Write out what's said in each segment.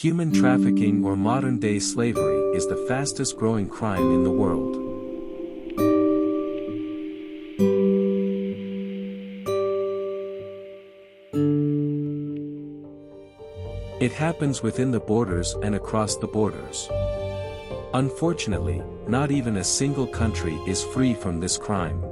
Human trafficking or modern-day slavery is the fastest-growing crime in the world. It happens within the borders and across the borders. Unfortunately, not even a single country is free from this crime.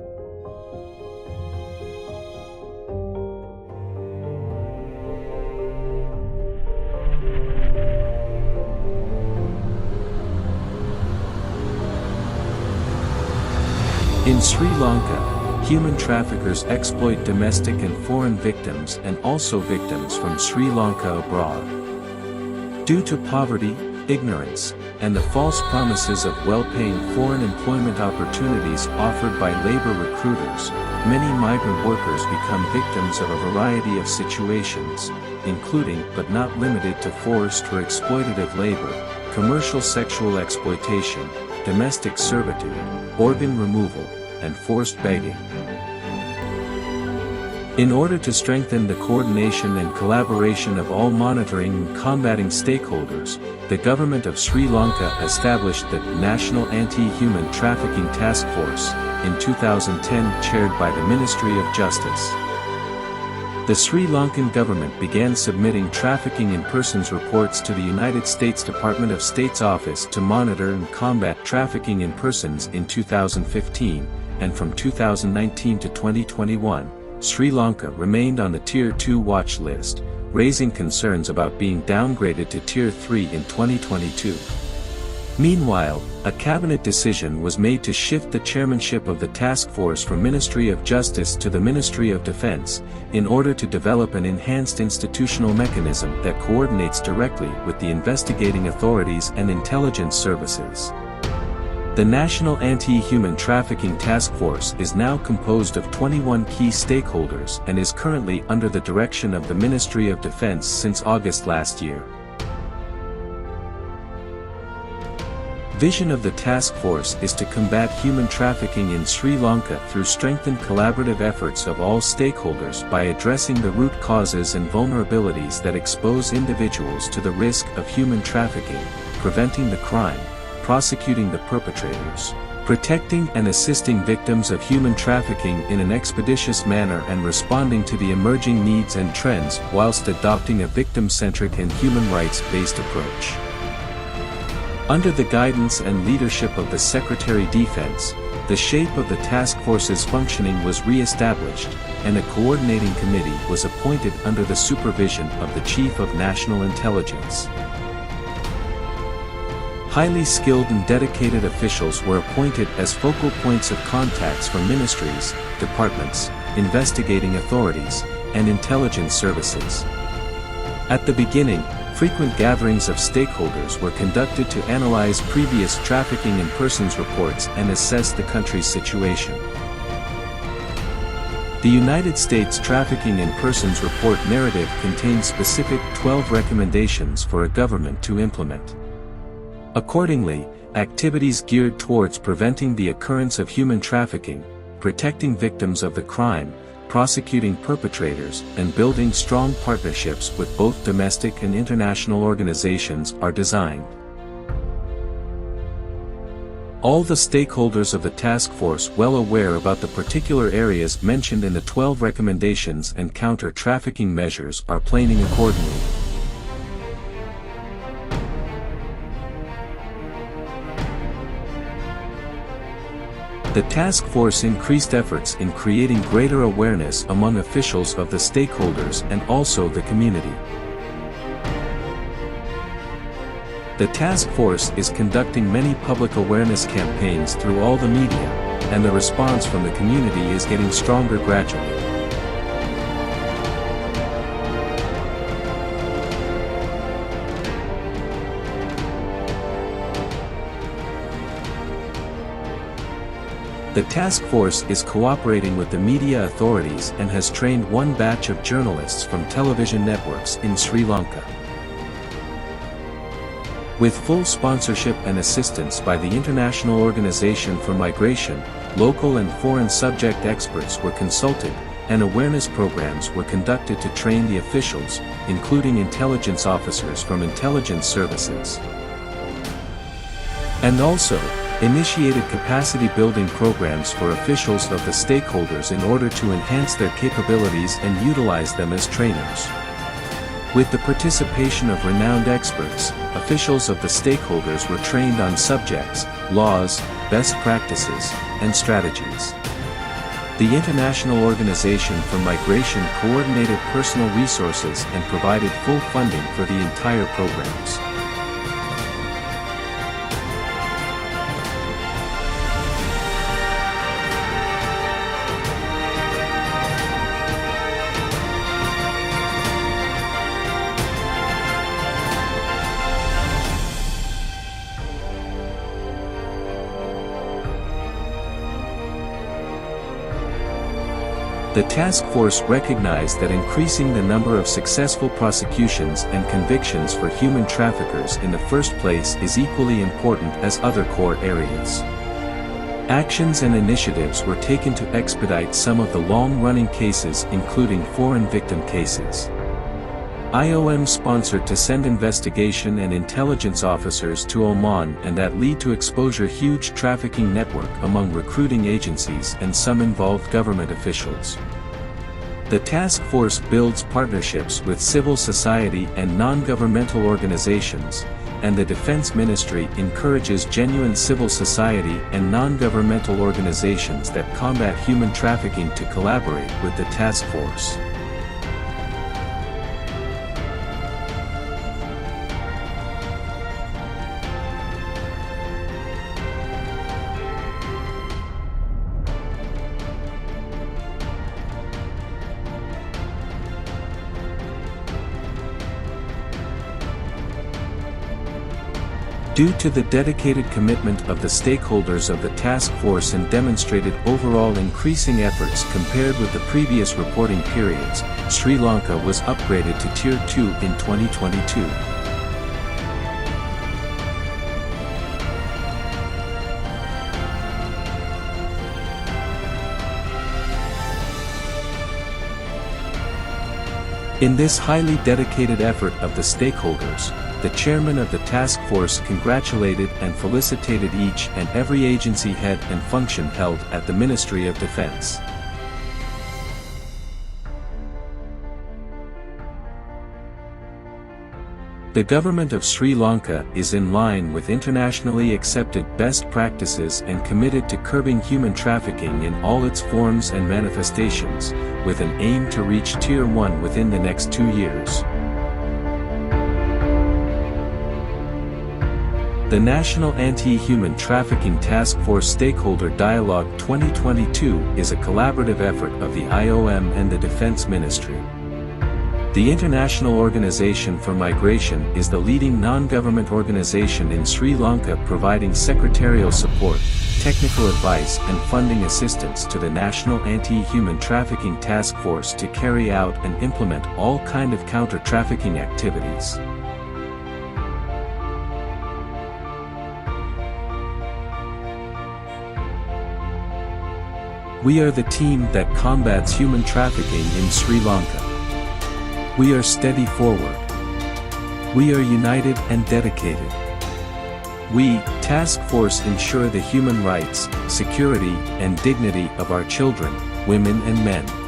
In Sri Lanka, human traffickers exploit domestic and foreign victims and also victims from Sri Lanka abroad. Due to poverty, ignorance, and the false promises of well-paying foreign employment opportunities offered by labor recruiters, many migrant workers become victims of a variety of situations, including but not limited to forced or exploitative labor, commercial sexual exploitation, domestic servitude, organ removal, and forced begging. In order to strengthen the coordination and collaboration of all monitoring and combating stakeholders, the government of Sri Lanka established the National Anti-Human Trafficking Task Force, in 2010 chaired by the Ministry of Justice. The Sri Lankan government began submitting trafficking in persons reports to the United States Department of State's Office to monitor and combat trafficking in persons in 2015, and from 2019 to 2021, Sri Lanka remained on the Tier 2 watch list, raising concerns about being downgraded to Tier 3 in 2022. Meanwhile, a cabinet decision was made to shift the chairmanship of the task force from Ministry of Justice to the Ministry of Defense, in order to develop an enhanced institutional mechanism that coordinates directly with the investigating authorities and intelligence services. The National Anti-Human Trafficking Task Force is now composed of 21 key stakeholders and is currently under the direction of the Ministry of Defense since August last year. Vision of the task force is to combat human trafficking in Sri Lanka through strengthened collaborative efforts of all stakeholders by addressing the root causes and vulnerabilities that expose individuals to the risk of human trafficking, preventing the crime, prosecuting the perpetrators, protecting and assisting victims of human trafficking in an expeditious manner and responding to the emerging needs and trends whilst adopting a victim-centric and human rights-based approach. Under the guidance and leadership of the Secretary Defense, the shape of the task force's functioning was re-established, and a coordinating committee was appointed under the supervision of the Chief of National Intelligence. Highly skilled and dedicated officials were appointed as focal points of contacts for ministries, departments, investigating authorities, and intelligence services. At the beginning, frequent gatherings of stakeholders were conducted to analyze previous trafficking in persons reports and assess the country's situation. The United States Trafficking in Persons Report narrative contains specific 12 recommendations for a government to implement. Accordingly, activities geared towards preventing the occurrence of human trafficking, protecting victims of the crime, prosecuting perpetrators, and building strong partnerships with both domestic and international organizations are designed. All the stakeholders of the task force well aware about the particular areas mentioned in the 12 recommendations and counter-trafficking measures are planning accordingly. The task force increased efforts in creating greater awareness among officials of the stakeholders and also the community. The task force is conducting many public awareness campaigns through all the media, and the response from the community is getting stronger gradually. The task force is cooperating with the media authorities and has trained one batch of journalists from television networks in Sri Lanka. With full sponsorship and assistance by the International Organization for Migration, local and foreign subject experts were consulted, and awareness programs were conducted to train the officials, including intelligence officers from intelligence services. And also, initiated capacity-building programs for officials of the stakeholders in order to enhance their capabilities and utilize them as trainers. With the participation of renowned experts, officials of the stakeholders were trained on subjects, laws, best practices, and strategies. The International Organization for Migration coordinated personal resources and provided full funding for the entire programs. The task force recognized that increasing the number of successful prosecutions and convictions for human traffickers in the first place is equally important as other core areas. Actions and initiatives were taken to expedite some of the long-running cases, including foreign victim cases. IOM sponsored to send investigation and intelligence officers to Oman, and that lead to exposure huge trafficking network among recruiting agencies and some involved government officials. The task force builds partnerships with civil society and non-governmental organizations, and the Defense Ministry encourages genuine civil society and non-governmental organizations that combat human trafficking to collaborate with the task force. Due to the dedicated commitment of the stakeholders of the task force and demonstrated overall increasing efforts compared with the previous reporting periods, Sri Lanka was upgraded to Tier 2 in 2022. In this highly dedicated effort of the stakeholders, the chairman of the task force congratulated and felicitated each and every agency head and function held at the Ministry of Defense. The government of Sri Lanka is in line with internationally accepted best practices and committed to curbing human trafficking in all its forms and manifestations, with an aim to reach Tier 1 within the next 2 years. The National Anti-Human Trafficking Task Force Stakeholder Dialogue 2022 is a collaborative effort of the IOM and the Defense Ministry. The International Organization for Migration is the leading non-government organization in Sri Lanka, providing secretarial support, technical advice and funding assistance to the National Anti-Human Trafficking Task Force to carry out and implement all kind of counter-trafficking activities. We are the team that combats human trafficking in Sri Lanka. We are steady forward. We are united and dedicated. We, task force, ensure the human rights, security, and dignity of our children, women and men.